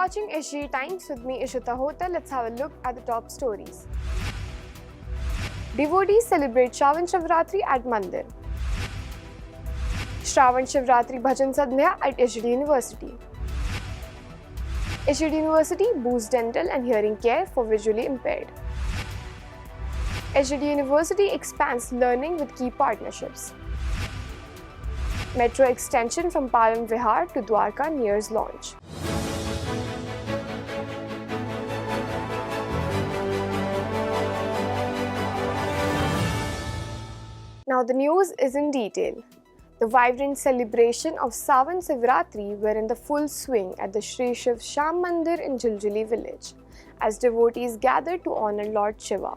watching SG Times with me, Ishita Hota. Let's have a look at the top stories. Devotees celebrate Shravan Shivratri at Mandir. Shravan Shivratri Bhajan Sandhya at SGD University. SGD University boosts dental and hearing care for visually impaired. SGD University expands learning with key partnerships. Metro extension from Param Vihar to Dwarka nears launch. Now the news is in detail. The vibrant celebration of Sawan Shivratri were in the full swing at the Shri Shiv Sham Mandir in Jiljuli village, as devotees gathered to honor Lord Shiva.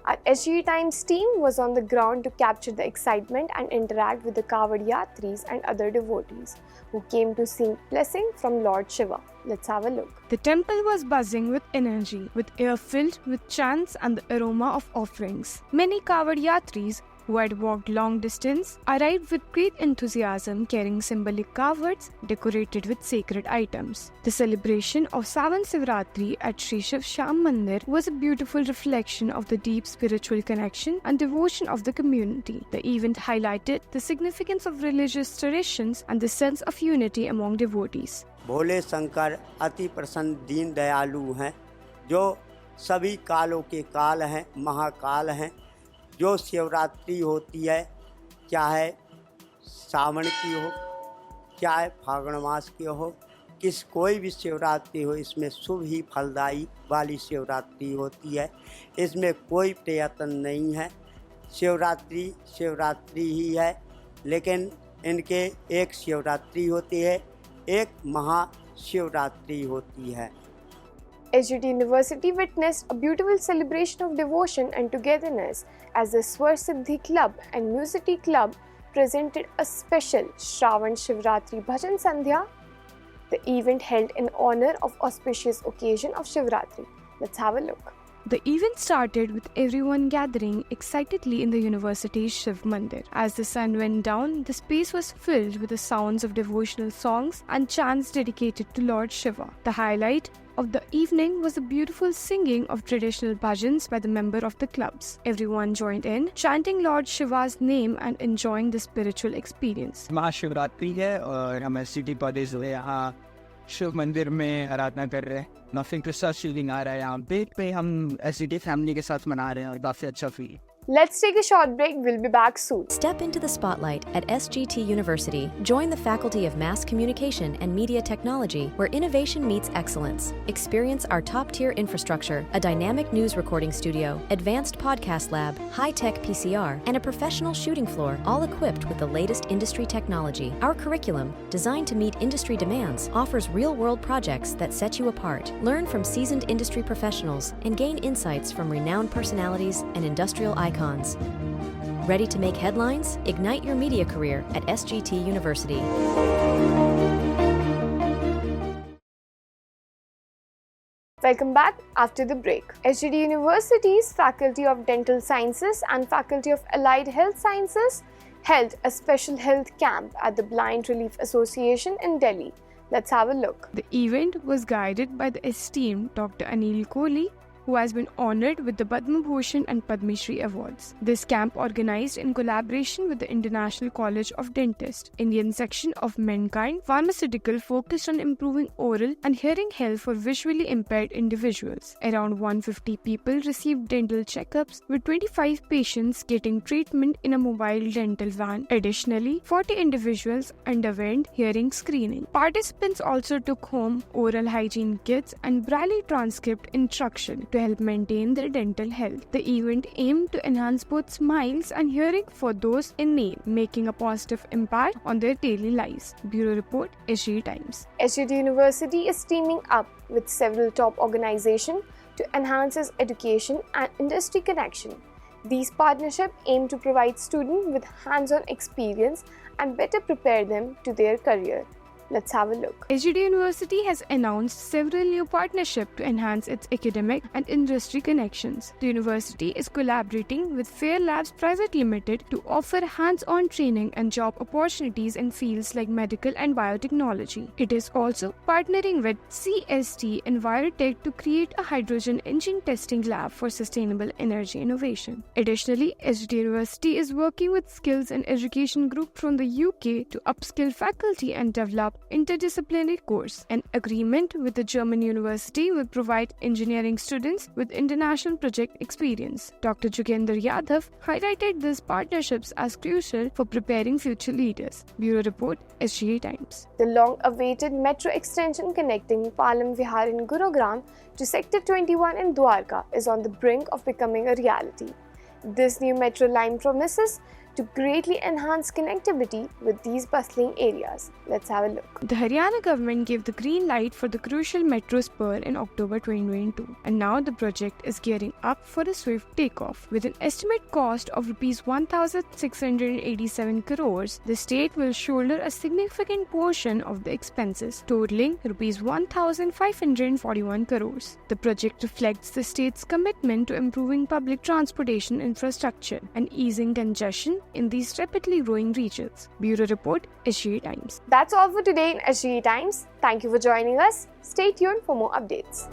Our SG Times team was on the ground to capture the excitement and interact with the Kavad Yatris and other devotees who came to seek blessing from Lord Shiva. Let's have a look. The temple was buzzing with energy, with air filled with chants and the aroma of offerings. Many Kavad Yatris who had walked long distance arrived with great enthusiasm carrying symbolic kavads decorated with sacred items. The celebration of Sawan Shivratri at Shri Shiv Sham Mandir was a beautiful reflection of the deep spiritual connection and devotion of the community. The event highlighted the significance of religious traditions and the sense of unity among devotees. Bhole Shankar अति प्रसन्न दीन दयालु हैं, जो सभी कालों के काल हैं, महाकाल हैं। जो शिवरात्रि होती है, चाहे सावन की हो, चाहे फागुन मास की हो, कोई भी शिवरात्रि हो, इसमें शुभ ही फलदायी वाली शिवरात्रि होती है। इसमें कोई प्रयत्न नहीं है। शिवरात्रि ही है, लेकिन इनके एक शिवरात्रि होती है, एक महाशिवरात्रि होती है। SGT University witnessed a beautiful celebration of devotion and togetherness as the Swar Siddhi Club and Musicity Club presented a special Shravan Shivratri Bhajan Sandhya, the event held in honor of auspicious occasion of Shivratri. Let's have a look. The event started with everyone gathering excitedly in the university's Shiv Mandir. As the sun went down, the space was filled with the sounds of devotional songs and chants dedicated to Lord Shiva. The highlight of the evening was the beautiful singing of traditional bhajans by the member of the clubs. Everyone joined in, chanting Lord Shiva's name and enjoying the spiritual experience. Mahashivratri है और हम SGT college जो है यहाँ शिव मंदिर में आराधना कर रहे हैं। नथिंग टू सर्च फीलिंग आ रहा है यहाँ पे हम SGT फैमिली के साथ मना रहे हैं और काफ़ी अच्छा feel. Let's take a short break. We'll be back soon. Step into the spotlight at SGT University. Join the Faculty of Mass Communication and Media Technology, where innovation meets excellence. Experience our top-tier infrastructure, a dynamic news recording studio, advanced podcast lab, high-tech PCR, and a professional shooting floor, all equipped with the latest industry technology. Our curriculum, designed to meet industry demands, offers real-world projects that set you apart. Learn from seasoned industry professionals and gain insights from renowned personalities and industrial icons. Ready to make headlines? Ignite your media career at SGT University. Welcome back after the break. SGD University's Faculty of Dental Sciences and Faculty of Allied Health Sciences held a special health camp at the Blind Relief Association in Delhi. Let's have a look. The event was guided by the esteemed Dr. Anil Kohli, who has been honored with the Padma Bhushan and Padma Shri awards. This camp, organized in collaboration with the International College of Dentists, Indian section of Mankind Pharmaceutical, focused on improving oral and hearing health for visually impaired individuals. Around 150 people received dental checkups, with 25 patients getting treatment in a mobile dental van. Additionally, 40 individuals underwent hearing screening. Participants also took home oral hygiene kits and Braille transcript instruction to help maintain their dental health. The event aimed to enhance both smiles and hearing for those in need, making a positive impact on their daily lives. Bureau Report, SG Times. SGT University is teaming up with several top organizations to enhance its education and industry connection. These partnerships aim to provide students with hands-on experience and better prepare them to their career. Let's have a look. SGT University has announced several new partnerships to enhance its academic and industry connections. The university is collaborating with Fair Labs Private Limited to offer hands-on training and job opportunities in fields like medical and biotechnology. It is also partnering with CST Envirotech to create a hydrogen engine testing lab for sustainable energy innovation. Additionally, SGT University is working with Skills and Education Group from the UK to upskill faculty and develop interdisciplinary course. An agreement with the German university will provide engineering students with international project experience. Dr. Jugender Yadav highlighted these partnerships as crucial for preparing future leaders. Bureau Report, SGA Times. The long-awaited metro extension connecting Palam Vihar in Gurugram to Sector 21 in Dwarka is on the brink of becoming a reality. This new metro line promises to greatly enhance connectivity with these bustling areas. Let's have a look. The Haryana government gave the green light for the crucial metro spur in October 2022, and now the project is gearing up for a swift takeoff. With an estimate cost of Rs 1,687 crores, the state will shoulder a significant portion of the expenses, totaling Rs 1,541 crores. The project reflects the state's commitment to improving public transportation infrastructure and easing congestion in these rapidly growing regions. Bureau Report, SGA Times. That's all for today in SGA Times. Thank you for joining us. Stay tuned for more updates.